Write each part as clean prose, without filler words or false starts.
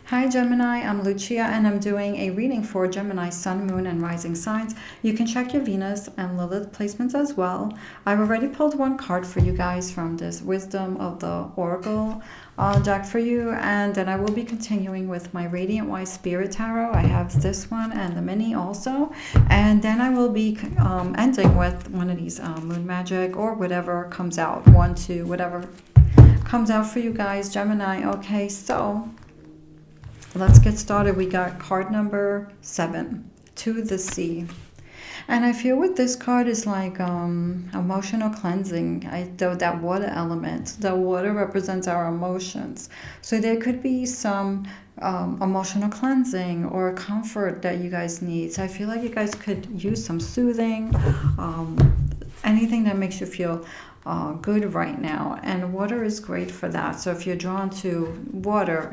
Hi Gemini, I'm Lucia and I'm doing a reading for Gemini Sun, Moon, and Rising signs. You can check your Venus and Lilith placements as well. I've already pulled one card for you guys from this Wisdom of the Oracle deck for you, and then I will be continuing with my Radiant White Spirit Tarot. I have this one and the mini also, and then I will be ending with one of these Moon Magic or whatever comes out, one, two, whatever comes out for you guys, Gemini. Okay, so let's get started. We got card number 7, To the Sea. And I feel with this card is like emotional cleansing. That water element. The water represents our emotions. So there could be some emotional cleansing or comfort that you guys need. So I feel like you guys could use some soothing, anything that makes you feel good right now. And water is great for that. So if you're drawn to water,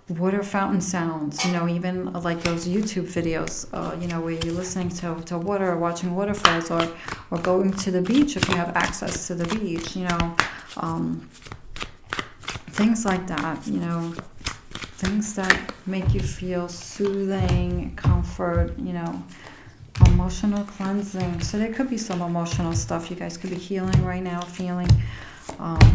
water fountain sounds, even like those YouTube videos, where you're listening to water or watching waterfalls, or going to the beach if you have access to the beach, things like that, things that make you feel soothing, comfort, emotional cleansing. So there could be some emotional stuff you guys could be healing right now, feeling.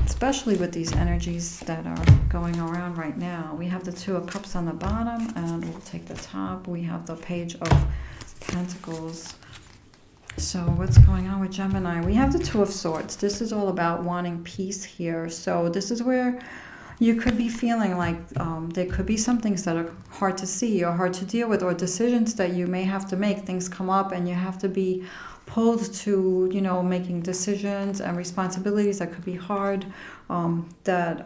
Especially with these energies that are going around right now. We have the Two of Cups on the bottom, and we'll take the top. We have the Page of Pentacles. So what's going on with Gemini? We have the Two of Swords. This is all about wanting peace here. So this is where you could be feeling like there could be some things that are hard to see or hard to deal with, or decisions that you may have to make. Things come up and you have to be pulled to, making decisions and responsibilities that could be hard, that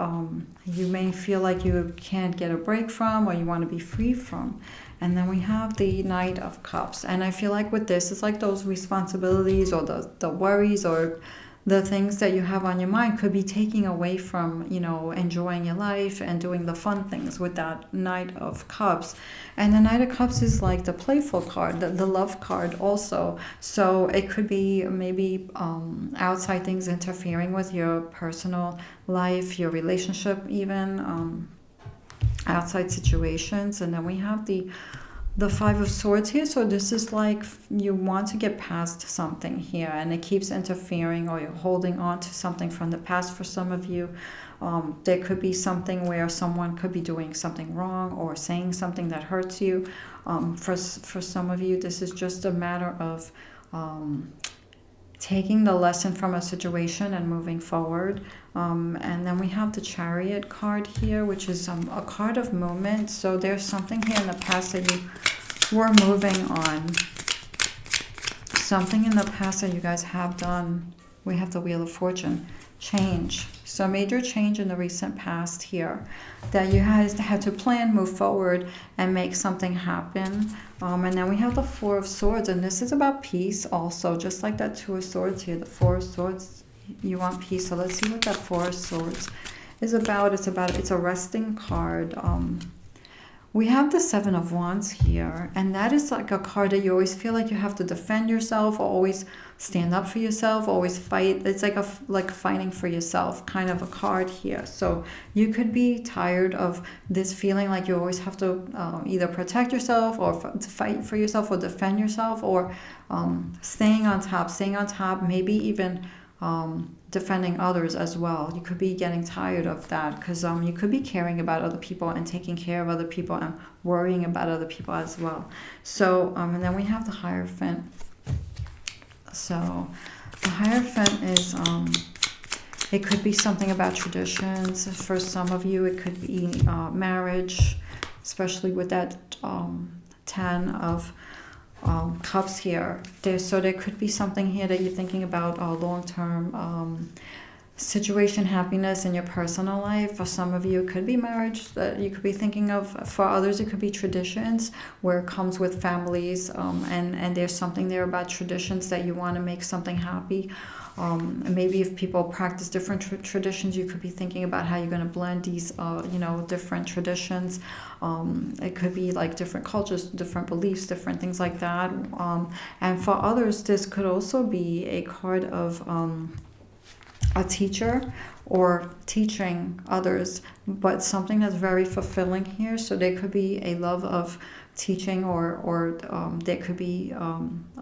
you may feel like you can't get a break from, or you want to be free from. And then we have the Knight of Cups. And I feel like with this, it's like those responsibilities or the worries or the things that you have on your mind could be taking away from, enjoying your life and doing the fun things with that Knight of Cups. And the Knight of Cups is like the playful card, the love card also. So it could be maybe outside things interfering with your personal life, your relationship even, outside situations. And then we have the Five of Swords here. So this is like you want to get past something here, and it keeps interfering, or you're holding on to something from the past for some of you. There could be something where someone could be doing something wrong or saying something that hurts you. For some of you, this is just a matter of taking the lesson from a situation and moving forward. And then we have the Chariot card here, which is a card of movement. So there's something here in the past that you were moving on. Something in the past that you guys have done. We have the Wheel of Fortune. Change. So major change in the recent past here, that you had to plan, move forward, and make something happen. And then we have the Four of Swords, and this is about peace also, just like that Two of Swords here. The Four of Swords, you want peace. So let's see what that Four of Swords is about. It's a resting card. We have the Seven of Wands here, and that is like a card that you always feel like you have to defend yourself, or always stand up for yourself, always fight. It's like fighting for yourself kind of a card here. So you could be tired of this feeling like you always have to either protect yourself or fight for yourself or defend yourself, or staying on top, maybe even defending others as well. You could be getting tired of that, because you could be caring about other people and taking care of other people and worrying about other people as well. So and then we have the Hierophant. So the Hierophant is it could be something about traditions. For some of you, it could be marriage, especially with that 10 of Cups here. So there could be something here that you're thinking about long-term situation, happiness in your personal life. For some of you, it could be marriage that you could be thinking of. For others, it could be traditions, where it comes with families, and there's something there about traditions that you want to make something happy. Maybe if people practice different traditions, you could be thinking about how you're going to blend these, different traditions. It could be like different cultures, different beliefs, different things like that. And for others, this could also be a card of a teacher or teaching others, but something that's very fulfilling here. So there could be a love of teaching, or there could be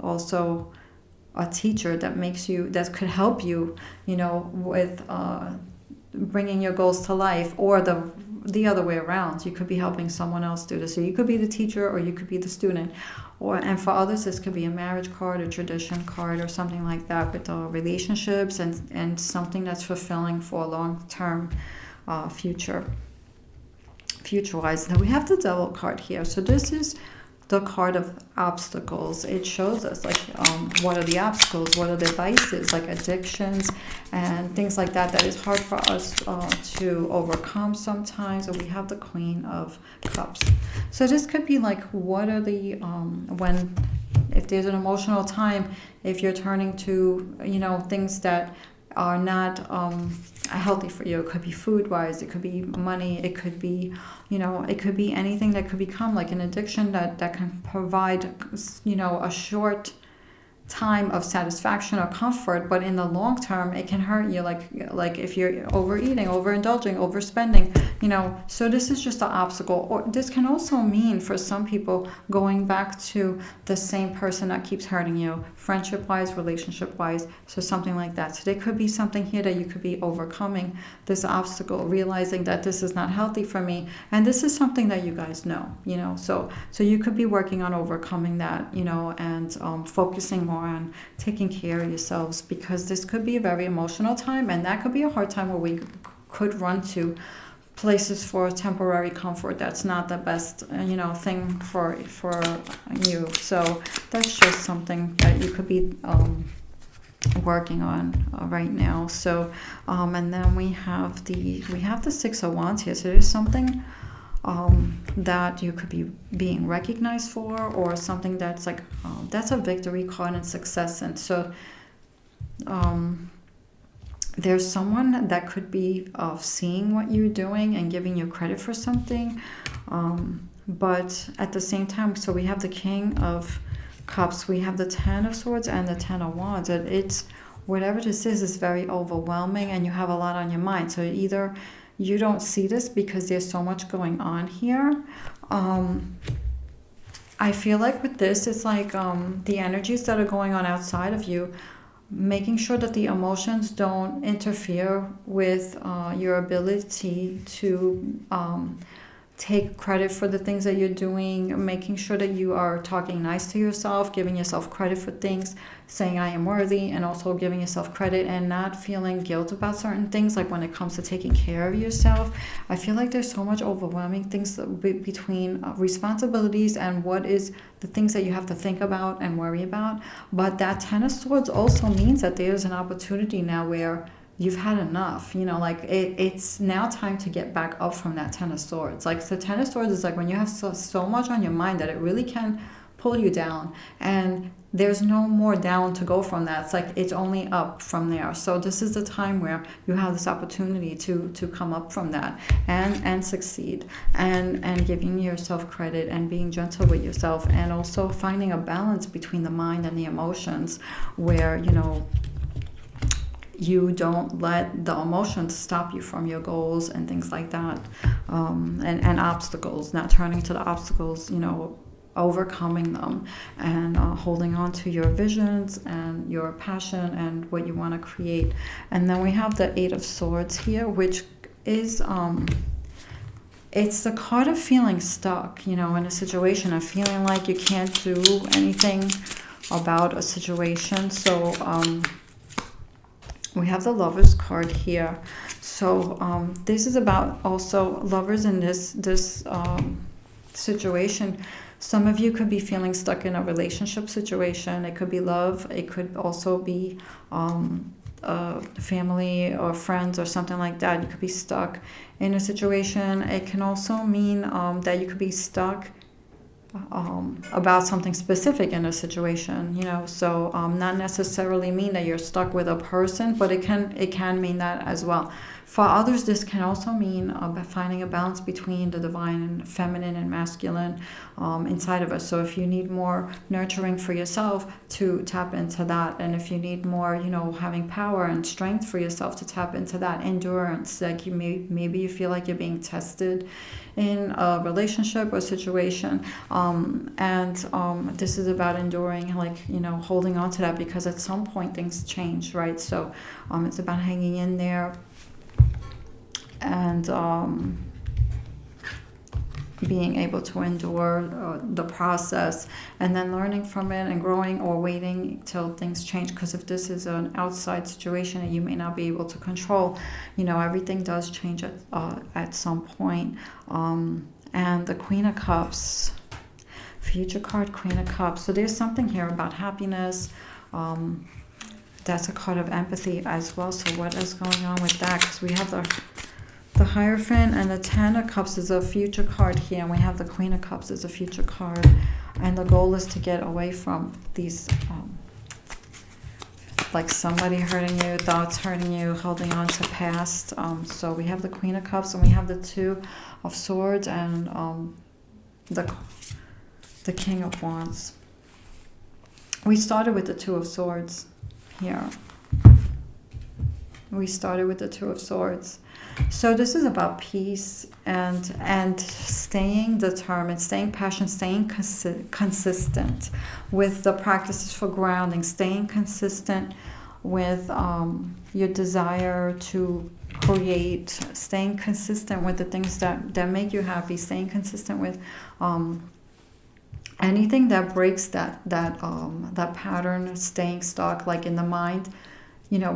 also a teacher that makes you, that could help you, with bringing your goals to life, or the other way around. You could be helping someone else do this. So you could be the teacher, or you could be the student, and for others this could be a marriage card, a tradition card, or something like that, with relationships and something that's fulfilling for a long-term future-wise. Now we have the Devil card here. So this is the card of obstacles. It shows us like what are the obstacles, what are the vices, like addictions and things like that is hard for us to overcome sometimes. And we have the Queen of Cups. So this could be like, what are the if there's an emotional time, if you're turning to things that are not healthy for you. It could be food wise, it could be money, it could be it could be anything that could become like an addiction that can provide a short time of satisfaction or comfort, but in the long term it can hurt you, like if you're overeating, overindulging, overspending, so this is just an obstacle. Or this can also mean for some people going back to the same person that keeps hurting you, friendship wise, relationship wise, so something like that. So there could be something here that you could be overcoming this obstacle, realizing that this is not healthy for me, and this is something that you guys know, so you could be working on overcoming that, and focusing more on taking care of yourselves, because this could be a very emotional time, and that could be a hard time where we could run to places for temporary comfort. That's not the best thing for you. So that's just something that you could be working on right now. So and then we have the Six of Wands here. So there's something that you could be being recognized for, or something that's like that's a victory card and success. And so there's someone that could be seeing what you're doing and giving you credit for something, but at the same time, so we have the King of Cups, we have the Ten of Swords, and the Ten of Wands. And it's, whatever this is very overwhelming, and you have a lot on your mind. So either you don't see this because there's so much going on here. I feel like with this, it's like the energies that are going on outside of you, making sure that the emotions don't interfere with your ability to take credit for the things that you're doing, making sure that you are talking nice to yourself, giving yourself credit for things, saying I am worthy, and also giving yourself credit and not feeling guilt about certain things, like when it comes to taking care of yourself. I feel like there's so much overwhelming things between responsibilities and what is the things that you have to think about and worry about. But that Ten of Swords also means that there's an opportunity now where you've had enough, like it's now time to get back up from that Ten of Swords. Like the Ten of Swords is like when you have so much on your mind that it really can pull you down, and there's no more down to go from that. It's like it's only up from there. So this is the time where you have this opportunity to come up from that and succeed, and giving yourself credit and being gentle with yourself, and also finding a balance between the mind and the emotions, where you don't let the emotions stop you from your goals and things like that, and obstacles, not turning to the obstacles, overcoming them, and holding on to your visions and your passion and what you want to create. And then we have the Eight of Swords here, which is it's the card of feeling stuck, in a situation, of feeling like you can't do anything about a situation. So we have the Lovers card here. So this is about also lovers in this situation. Some of you could be feeling stuck in a relationship situation. It could be love. It could also be family or friends or something like that. You could be stuck in a situation. It can also mean that you could be stuck about something specific in a situation, so not necessarily mean that you're stuck with a person, but it can mean that as well. For others, this can also mean finding a balance between the divine and feminine and masculine inside of us. So if you need more nurturing for yourself, to tap into that. And if you need more, having power and strength for yourself, to tap into that. Endurance, like maybe you feel like you're being tested in a relationship or situation, and this is about enduring, like, holding on to that, because at some point things change, right? So it's about hanging in there and being able to endure the process, and then learning from it and growing, or waiting till things change. Because if this is an outside situation that you may not be able to control, everything does change at some point. And the Queen of Cups, future card, Queen of Cups. So there's something here about happiness. That's a card of empathy as well. So what is going on with that? Because we have the Hierophant, and the Ten of Cups is a future card here, and we have the Queen of Cups as a future card. And the goal is to get away from these, like somebody hurting you, thoughts hurting you, holding on to past. So we have the Queen of Cups, and we have the Two of Swords, and the King of Wands. We started with the Two of Swords here. We started with the Two of Swords. So this is about peace and staying determined, staying passionate, staying consistent with the practices for grounding, staying consistent with your desire to create, staying consistent with the things that make you happy, staying consistent with anything that breaks that pattern, staying stuck, like in the mind.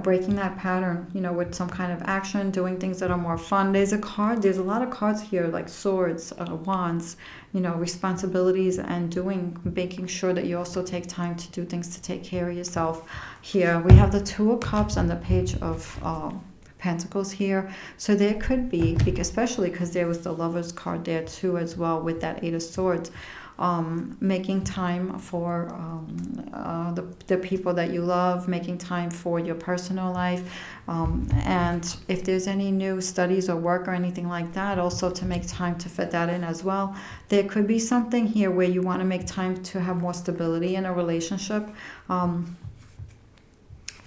Breaking that pattern, with some kind of action, doing things that are more fun. There's a lot of cards here, like swords, wands, responsibilities, and making sure that you also take time to do things to take care of yourself. Here we have the Two of Cups and the Page of Pentacles here. So there could be, especially because there was the Lover's card there too as well, with that Eight of Swords. Making time for the people that you love, making time for your personal life, and if there's any new studies or work or anything like that, also to make time to fit that in as well. There could be something here where you want to make time to have more stability in a relationship.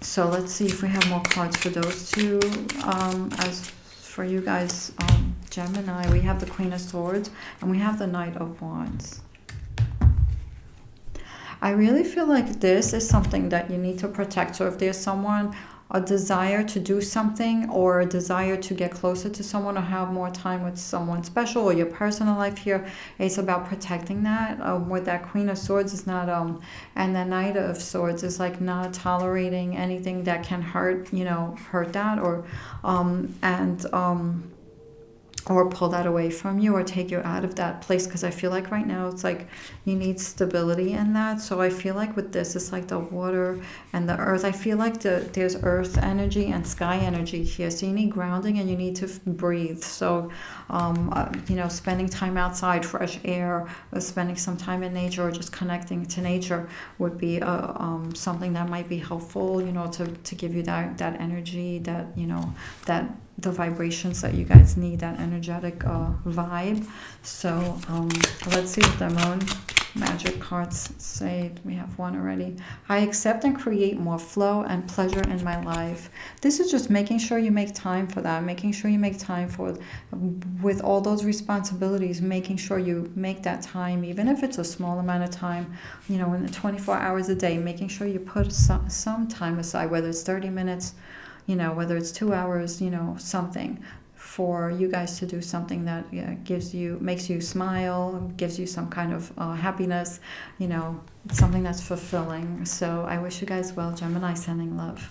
So let's see if we have more cards for those two. As for you guys, Gemini, we have the Queen of Swords, and we have the Knight of Wands. I really feel like this is something that you need to protect. So if there's a desire to do something, or a desire to get closer to someone, or have more time with someone special, or your personal life here, it's about protecting that. With that Queen of Swords is not, and the Knight of Swords is like not tolerating anything that can hurt that, or pull that away from you, or take you out of that place. Because I feel like right now it's like you need stability in that. So I feel like with this, it's like the water and the earth. I feel like there's earth energy and sky energy here. So you need grounding, and you need to breathe. So, spending time outside, fresh air, or spending some time in nature, or just connecting to nature would be something that might be helpful, to give you that energy, that the vibrations that you guys need, that energetic vibe. So let's see what the Moon Magic cards say. We have one already. I accept and create more flow and pleasure in my life. This is just making sure you make time for that, making sure you make time for, with all those responsibilities, making sure you make that time, even if it's a small amount of time, in the 24 hours a day, making sure you put some time aside, whether it's 30 minutes, whether it's 2 hours, something for you guys to do something that makes you smile, gives you some kind of happiness, something that's fulfilling. So I wish you guys well. Gemini, sending love.